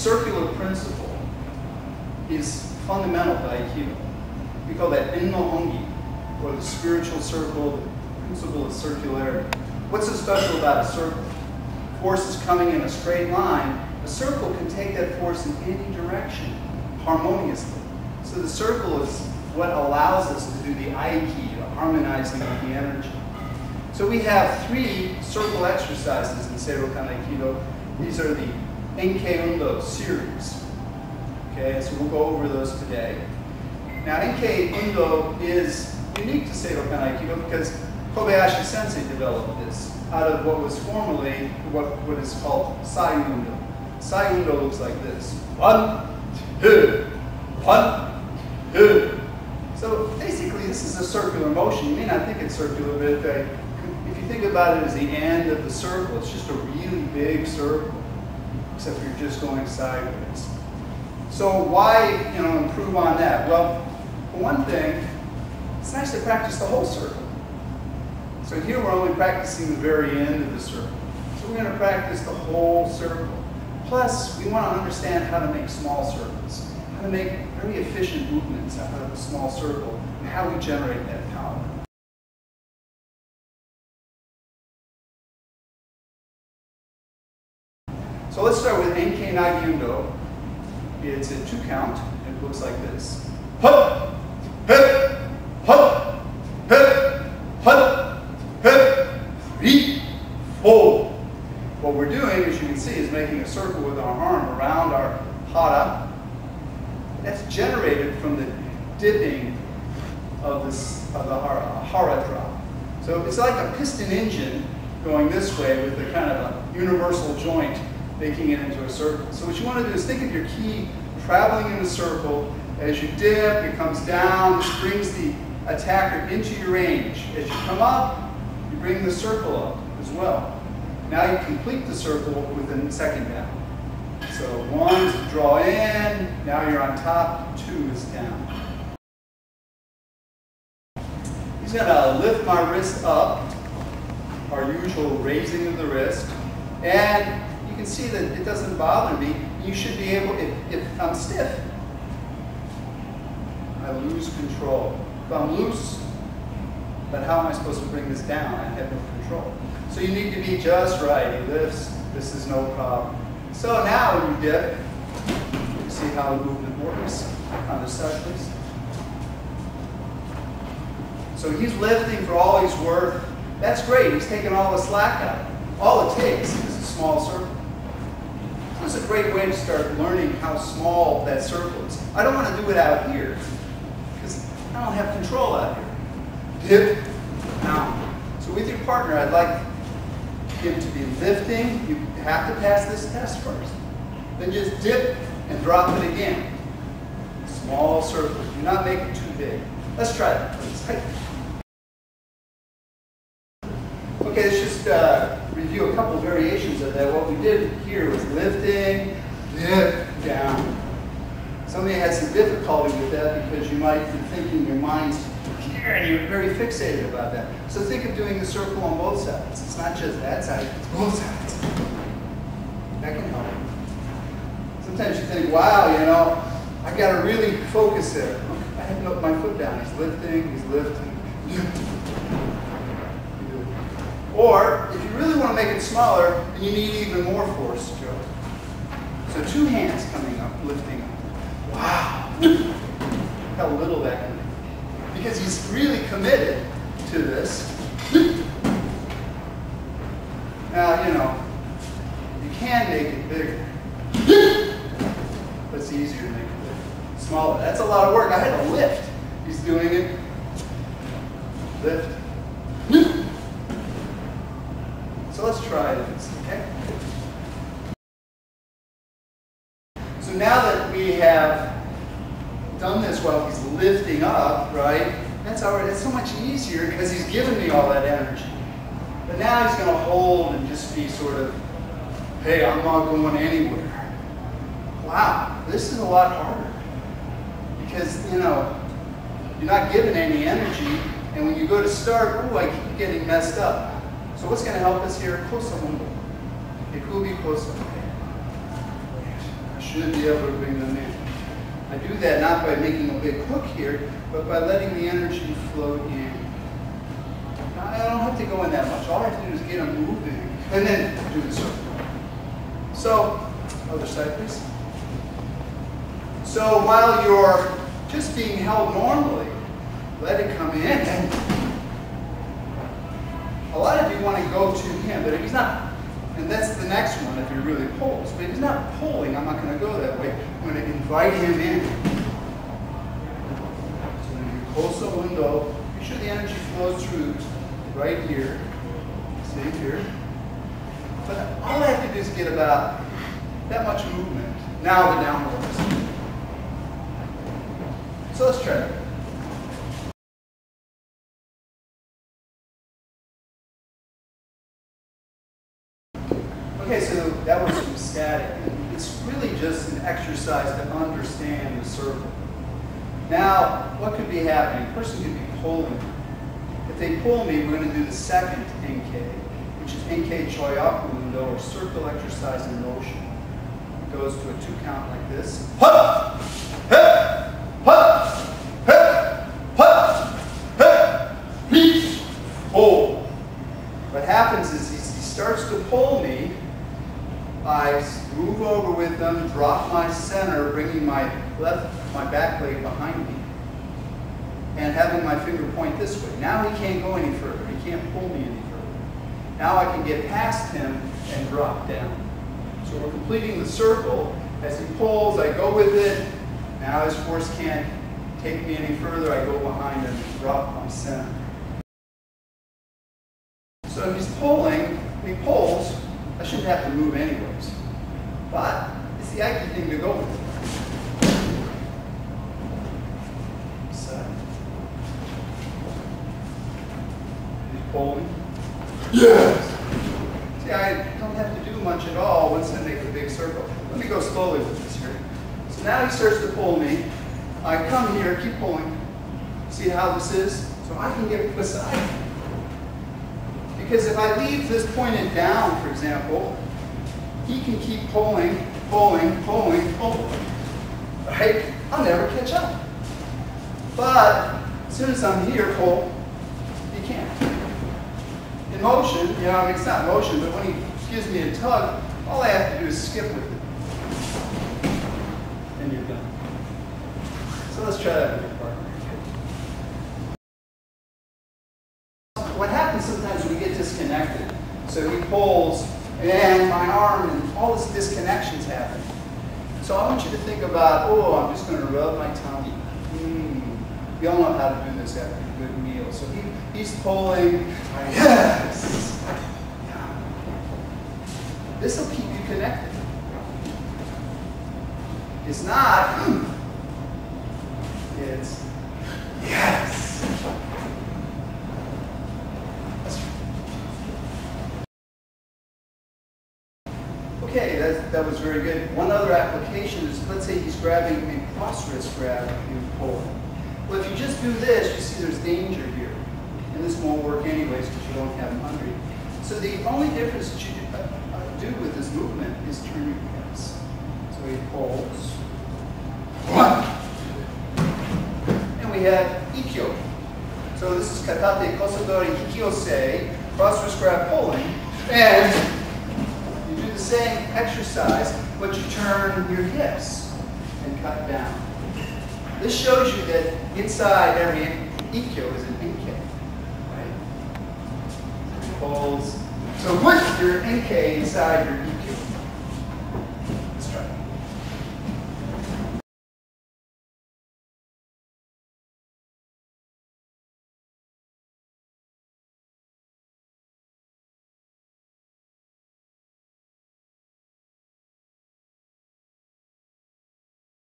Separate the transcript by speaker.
Speaker 1: circular principle is fundamental to Aikido. We call that Enno Ongi, or the spiritual circle, the principle of circularity. What's so special about a circle? Force is coming in a straight line. A circle can take that force in any direction harmoniously. So the circle is what allows us to do the Aikido, harmonizing with the energy. So we have 3 circle exercises in Seidokan Aikido. These are the Enkei Undo series. Okay, so we'll go over those today. Now Enkei Undo is unique to Seidokan Aikido because Kobayashi Sensei developed this out of what was formerly what is called Seidokan. Seidokan looks like this. 1, 2, 1, 2. So basically this is a circular motion. You may not think it's circular, but if you think about it as the end of the circle, it's just a really big circle, except you're just going sideways. So why, improve on that? Well, for one thing, it's nice to practice the whole circle. So here we're only practicing the very end of the circle. So we're going to practice the whole circle. Plus, we want to understand how to make small circles, how to make very efficient movements out of a small circle, and how we generate that power. So let's start with Enkei Undo. It's a 2 count. It looks like this. Hup, hip, hup, hip, hup, hip, 3, 4. What we're doing, as you can see, is making a circle with our arm around our hara. That's generated from the dipping of the hara drop. So it's like a piston engine going this way with a kind of a universal joint making it into a circle. So what you want to do is think of your ki traveling in a circle. As you dip, it comes down, this brings the attacker into your range. As you come up, you bring the circle up as well. Now you complete the circle with the second down. So 1 is to draw in, now you're on top, 2 is down. He's going to lift my wrist up, our usual raising of the wrist, and you can see that it doesn't bother me. You should be able, if I'm stiff, I lose control. If I'm loose, then how am I supposed to bring this down? I have no control. So you need to be just right. He lifts, this is no problem. So now when you dip, you can see how the movement works. On this side, please. So he's lifting for all he's worth. That's great, he's taking all the slack out. All it takes is a small circle. This is a great way to start learning how small that circle is. I don't want to do it out here, because I don't have control out here. Dip, down. So with your partner, I'd like him to be lifting. You have to pass this test first. Then just dip and drop it again. Small circles. Do not make it too big. Let's try that, please. Okay, let's just review a couple variations of that. What we did here was lifting, dip, down. Some of you had some difficulty with that because you might be thinking your mind's here and you're very fixated about that. So think of doing the circle on both sides. It's not just that side, it's both sides. That can help. Sometimes you think, wow, I've got to really focus there. I have to put my foot down. He's lifting, he's lifting. Or, if you really want to make it smaller, then you need even more force, Joe. So 2 hands coming up, lifting up. Wow. How little that can be. Because he's really committed to this. Now, you can make it bigger. But it's easier to make it bigger. Smaller. That's a lot of work. I had to lift. He's doing it. Lift. So let's try this, okay? So now that we have done this while he's lifting up, right? That's so much easier because he's given me all that energy. But now he's going to hold and just be sort of, hey, I'm not going anywhere. Wow, this is a lot harder. Because, you're not given any energy, and when you go to start, I keep getting messed up. So what's going to help us here? Kosa Undo. Ikubi Kosa. should be able to bring them in. I do that not by making a big hook here, but by letting the energy flow in. Now, I don't have to go in that much. All I have to do is get them moving and then do the circle. So, other side please. So while you're just being held normally, let it come in. And a lot of you want to go to him, but if he's not, and that's the next one if he really pulls. But if he's not pulling, I'm not going to go that way. I'm going to invite him in. So when you close the window, make sure the energy flows through right here. See here. But all I have to do is get about that much movement. Now the downward. So let's try it. Okay, so that was some static. It's really just an exercise to understand the circle. Now, what could be happening? A person could be pulling. If they pull me, we're going to do the second Enkei, which is Enkei Choyaku, or circle exercise in motion. It goes to a 2 count like this. Hup! Hup! Hup! Hup! Hup! Hup! Peace! Pull. What happens is he starts to pull me. I move over with them, drop my center, bringing my back leg behind me, and having my finger point this way. Now he can't go any further. He can't pull me any further. Now I can get past him and drop down. So we're completing the circle. As he pulls, I go with it. Now his force can't take me any further. I go behind him and drop my center. So if he's pulling, when he pulls, I shouldn't have to move anyways. But it's the Aikido thing to go with. So he's pulling. Yes! See, I don't have to do much at all once I make the big circle. Let me go slowly with this here. So now he starts to pull me. I come here, keep pulling. See how this is? So I can get beside him. Because if I leave this pointed down, for example, he can keep pulling, pulling, pulling, pulling. Right? I'll never catch up. But as soon as I'm here, pull, he can't. In motion, you know, I mean, it's not motion, but when he gives me a tug, all I have to do is skip with it. And you're done. So let's try that with your partner. What happens sometimes when we get disconnected, so he pulls, and my arm, and all this disconnections happen. So I want you to think about, oh, I'm just going to rub my tummy. We all know how to do this after a good meal. So he's pulling, yes! Yeah. This will keep you connected. It's not, it's, yes! Okay, that was very good. One other application is, let's say he's grabbing a cross wrist grab and pull. Well, if you just do this, you see there's danger here. And this won't work anyways because you don't have him under you. So the only difference that you do with this movement is turn your hips. So he pulls. One. And we have Ikkyo. So this is Katate Kosodori Ikkyosei, cross wrist grab pulling. And same exercise, but you turn your hips and cut down. This shows you that inside every Ikkyo is an Enkei, right? So pulls. So put your Enkei inside your Ikkyo.